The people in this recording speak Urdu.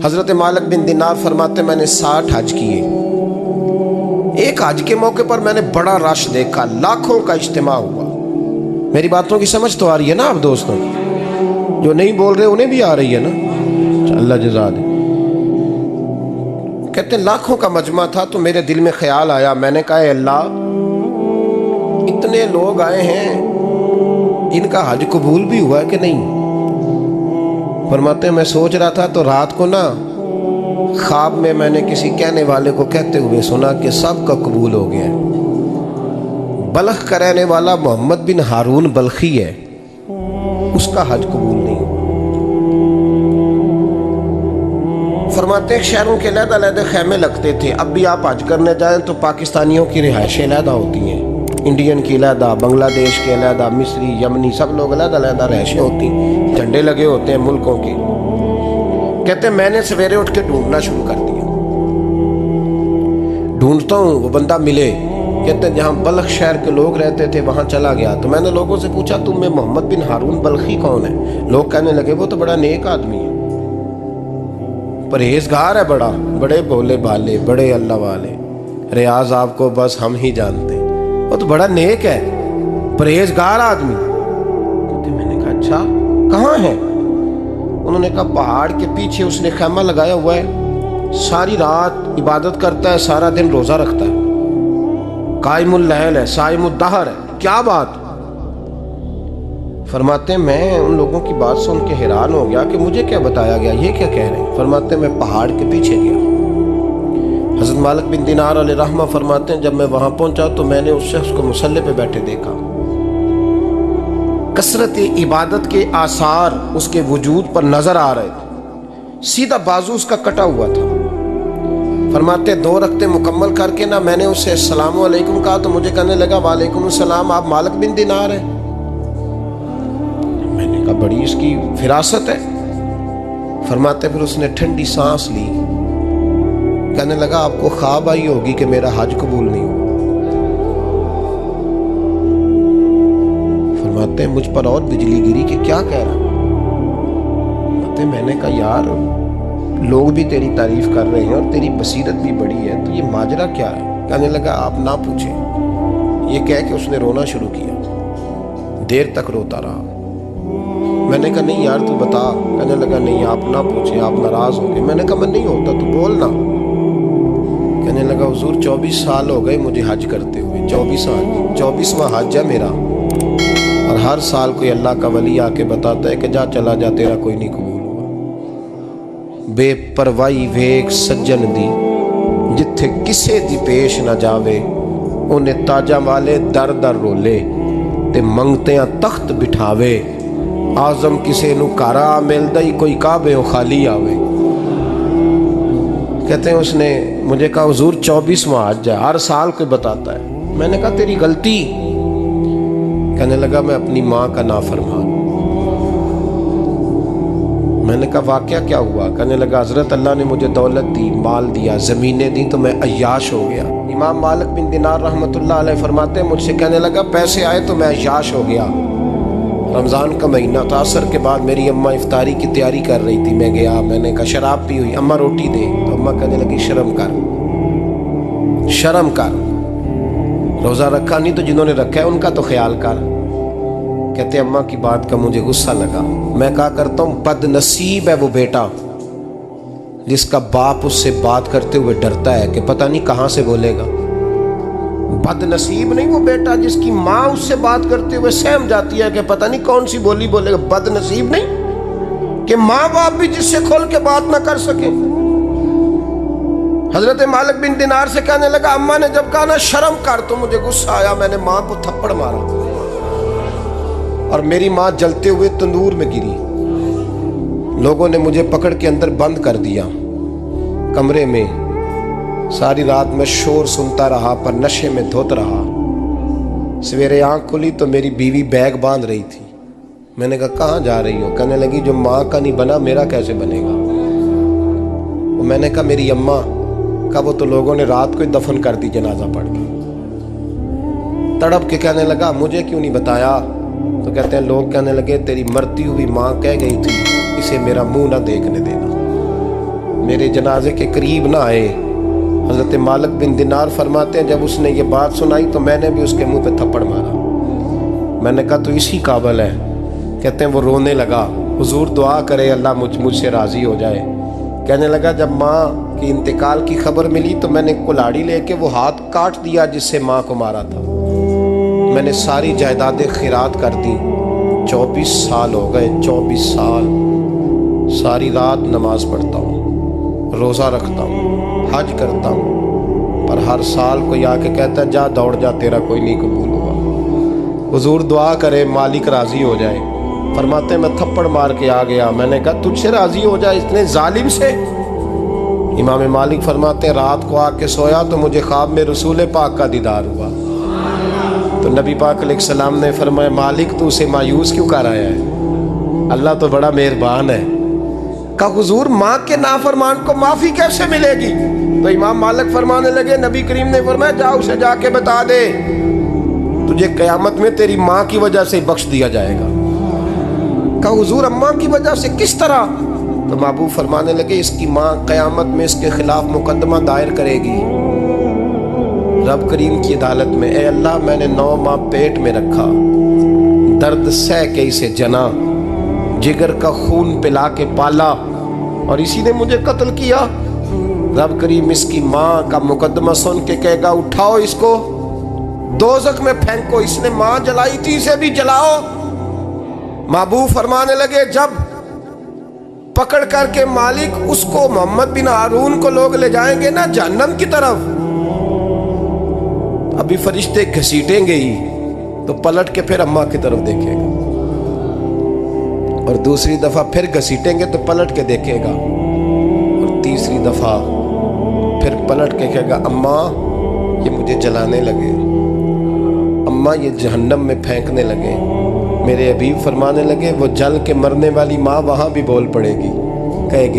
حضرت مالک بن دینار فرماتے میں نے 60 حج کیے. ایک حج کے موقع پر میں نے بڑا رش دیکھا، لاکھوں کا اجتماع ہوا. میری باتوں کی سمجھ تو آ رہی ہے نا آپ دوستوں؟ جو نہیں بول رہے انہیں بھی آ رہی ہے نا؟ اللہ جزا دے. کہتے ہیں لاکھوں کا مجمع تھا تو میرے دل میں خیال آیا، میں نے کہا اے اللہ، اتنے لوگ آئے ہیں، ان کا حج قبول بھی ہوا ہے کہ نہیں؟ فرماتے ہیں میں سوچ رہا تھا تو رات کو نا خواب میں نے کسی کہنے والے کو کہتے ہوئے سنا کہ سب کا قبول ہو گیا ہے. بلخ کا رہنے والا محمد بن ہارون بلخی ہے، اس کا حج قبول نہیں. فرماتے ہیں شہروں کے علیحدہ علیحدہ خیمے لگتے تھے. اب بھی آپ حج کرنے جائیں تو پاکستانیوں کی رہائشیں علیحدہ ہوتی ہیں، انڈین کی علیحدہ، بنگلہ دیش کے علیحدہ، مصری، یمنی، سب لوگ علیحدہ علیحدہ رہائشیں ہوتی ہیں، جھنڈے لگے ہوتے ہیں ملکوں کے. کہتے ہیں میں نے سویرے اٹھ کے ڈھونڈنا شروع کر دیا. ڈھونڈتا ہوں وہ بندہ ملے. کہتے ہیں جہاں بلخ شہر کے لوگ رہتے تھے وہاں چلا گیا تو میں نے لوگوں سے پوچھا تم میں محمد بن ہارون بلخی کون ہے؟ لوگ کہنے لگے وہ تو بڑا نیک آدمی ہے، پرہیزگار ہے، بڑے بولے بالے، بڑے اللہ والے، ریاض آپ کو بس ہم ہی جانتے ہیں، وہ تو بڑا نیک ہے، پرہیزگار آدمی. میں نے کہا اچھا کہاں ہے؟ انہوں نے کہا پہاڑ کے پیچھے اس نے خیمہ لگایا ہوا ہے، ساری رات عبادت کرتا ہے، سارا دن روزہ رکھتا ہے، قائم اللیل ہے، صائم الدہر ہے. کیا بات؟ فرماتے ہیں میں ان لوگوں کی بات سن کے حیران ہو گیا کہ مجھے کیا بتایا گیا، یہ کیا کہہ رہے ہیں. فرماتے ہیں میں پہاڑ کے پیچھے گیا. حضرت مالک بن دینار علیہ رحمہ فرماتے ہیں جب میں وہاں پہنچا تو میں نے اس شخص کو مصلی پہ بیٹھے دیکھا. کثرت عبادت کے آثار اس کے وجود پر نظر آ رہے تھے. سیدھا بازو اس کا کٹا ہوا تھا. فرماتے 2 رکعتیں مکمل کر کے نا میں نے اسے السلام علیکم کہا تو مجھے کہنے لگا وعلیکم السلام، آپ مالک بن دینار ہیں؟ میں نے کہا بڑی اس کی فراست ہے. فرماتے پھر اس نے ٹھنڈی سانس لی، کہنے لگا آپ کو خواب آئی ہوگی کہ میرا حج قبول نہیں ہوا. فرماتے ہیں مجھ پر اور بجلی گری کہ کیا کہہ رہا. فرماتے میں نے کہا یار لوگ بھی تیری تعریف کر رہے ہیں اور تیری بصیرت بھی بڑی ہے، تو یہ ماجرا کیا ہے؟ کہنے لگا آپ نہ پوچھیں. یہ کہہ کے اس نے رونا شروع کیا، دیر تک روتا رہا. میں نے کہا نہیں یار تو بتا. کہنے لگا نہیں آپ نہ پوچھیں، آپ ناراض ہوں گے. میں نے کہا میں نہیں ہوتا، تو بولنا. کہنے لگا حضور 24 سال ہو گئے مجھے حج کرتے ہوئے، 24 سال، 24واں حج ہے میرا، اور ہر سال کوئی اللہ کا ولی آ کے بتاتا ہے کہ جا چلا جا تیرا کوئی نہیں قبول ہوا. بے پروائی ویک سجن دی جتھے کسے دی پیش نہ جاوے، انہیں تاجاں والے در در رولے تے منگتیاں تخت بٹھاوے. آزم کسے نو کارا ملدا ہی کوئی کعبے و خالی آوے. کہتے ہیں اس نے مجھے کہا حضور 24واں حج ہے، ہر سال کوئی بتاتا ہے. میں نے کہا تیری غلطی. کہنے لگا میں اپنی ماں کا نافرمان. میں نے کہا واقعہ کیا ہوا؟ کہنے لگا حضرت اللہ نے مجھے دولت دی، مال دیا، زمینیں دی تو میں عیاش ہو گیا. امام مالک بن دینار رحمۃ اللہ علیہ فرماتے ہیں مجھ سے کہنے لگا پیسے آئے تو میں عیاش ہو گیا. رمضان کا مہینہ تھا، عصر کے بعد میری اماں افطاری کی تیاری کر رہی تھی. میں گیا، میں نے کہا شراب پی ہوئی، اماں روٹی دے. تو اماں کہنے لگی شرم کر، شرم کر، روزہ رکھا نہیں تو جنہوں نے رکھا ہے ان کا تو خیال کر. کہتے اماں کی بات کا مجھے غصہ لگا. میں کہا کرتا ہوں بد نصیب ہے وہ بیٹا جس کا باپ اس سے بات کرتے ہوئے ڈرتا ہے کہ پتہ نہیں کہاں سے بولے گا. بد نصیب نہیں وہ بیٹا جس کی ماں اس سے بات کرتے ہوئے سہم جاتی ہے کہ پتہ نہیں کون سی بولی بولے گا. بد نصیب نہیں کہ ماں باپ بھی جس سے کھول کے بات نہ کر سکے. حضرت مالک بن دینار سے کہنے لگا اماں نے جب کہا نا شرم کر تو مجھے غصہ آیا. میں نے ماں کو تھپڑ مارا اور میری ماں جلتے ہوئے تندور میں گری. لوگوں نے مجھے پکڑ کے اندر بند کر دیا کمرے میں. ساری رات میں شور سنتا رہا پر نشے میں دھوت رہا. سویرے آنکھ کھلی تو میری بیوی بیگ باندھ رہی تھی. میں نے کہا کہاں جا رہی ہو؟ کہنے لگی جو ماں کا نہیں بنا میرا کیسے بنے گا. میں نے کہا میری اماں کا وہ تو لوگوں نے رات کو ہی دفن کر دی جنازہ پڑھ کے. تڑپ کے کہنے لگا مجھے کیوں نہیں بتایا؟ تو کہتے ہیں لوگ کہنے لگے تیری مرتی ہوئی ماں کہہ گئی تھی اسے میرا منہ نہ دیکھنے دینا. میرے جنازے کے قریب نہ آئے۔ حضرت مالک بن دینار فرماتے ہیں جب اس نے یہ بات سنائی تو میں نے بھی اس کے منہ پہ تھپڑ مارا۔ میں نے کہا تو اسی قابل ہے۔ کہتے ہیں وہ رونے لگا، حضور دعا کرے اللہ مجھ سے راضی ہو جائے۔ کہنے لگا جب ماں کی انتقال کی خبر ملی تو میں نے کلاڑی لے کے وہ ہاتھ کاٹ دیا جس سے ماں کو مارا تھا۔ میں نے ساری جائیدادیں خیرات کر دیں۔ 24 سال ہو گئے، 24 سال ساری رات نماز پڑھتا ہوں، روزہ رکھتا ہوں، حج کرتا ہوں، پر ہر سال کوئی آ کے کہتا ہے جا دوڑ جا تیرا کوئی نہیں قبول ہوا۔ حضور دعا کرے مالک راضی ہو جائے۔ فرماتے ہیں میں تھپڑ مار کے آ گیا، میں نے کہا تجھ سے راضی ہو جائے اتنے ظالم سے؟ امام مالک فرماتے ہیں رات کو آ کے سویا تو مجھے خواب میں رسول پاک کا دیدار ہوا۔ تو نبی پاک علیہ السلام نے فرمایا مالک تو اسے مایوس کیوں کر آیا ہے؟ اللہ تو بڑا مہربان ہے۔ کہا حضور ماں کے نافرمان کو معافی کیسے ملے گی؟ تو امام مالک فرمانے لگے نبی کریم نے فرمایا جا اسے جا کے بتا دے تجھے قیامت میں تیری ماں کی وجہ سے بخش دیا جائے گا۔ کہا حضور اماں کی وجہ سے کس طرح؟ تو محبوب فرمانے لگے اس کی ماں قیامت میں اس کے خلاف مقدمہ دائر کرے گی رب کریم کی عدالت میں، اے اللہ میں نے 9 ماہ پیٹ میں رکھا، درد سہ کے اسے جنا، جگر کا خون پلا کے پالا اور اسی نے مجھے قتل کیا۔ رب کریم اس کی ماں کا مقدمہ سن کے کہے گا اٹھاؤ اس کو دوزخ میں پھینکو، اس نے ماں جلائی تھی اسے بھی جلاؤ۔ محبوب فرمانے لگے جب پکڑ کر کے مالک اس کو محمد بن ہارون کو لوگ لے جائیں گے نا جہنم کی طرف، ابھی فرشتے گھسیٹیں گے ہی تو پلٹ کے پھر اماں کی طرف دیکھے گا اور دوسری دفعہ پھر گھسیٹیں گے تو پلٹ کے دیکھے گا اور تیسری دفعہ پھر پلٹ کے کہے گا اماں یہ مجھے جلانے لگے، اماں یہ جہنم میں پھینکنے لگے۔ میرے حبیب فرمانے لگے وہ جل کے مرنے والی ماں وہاں بھی بول پڑے گی، کہے گی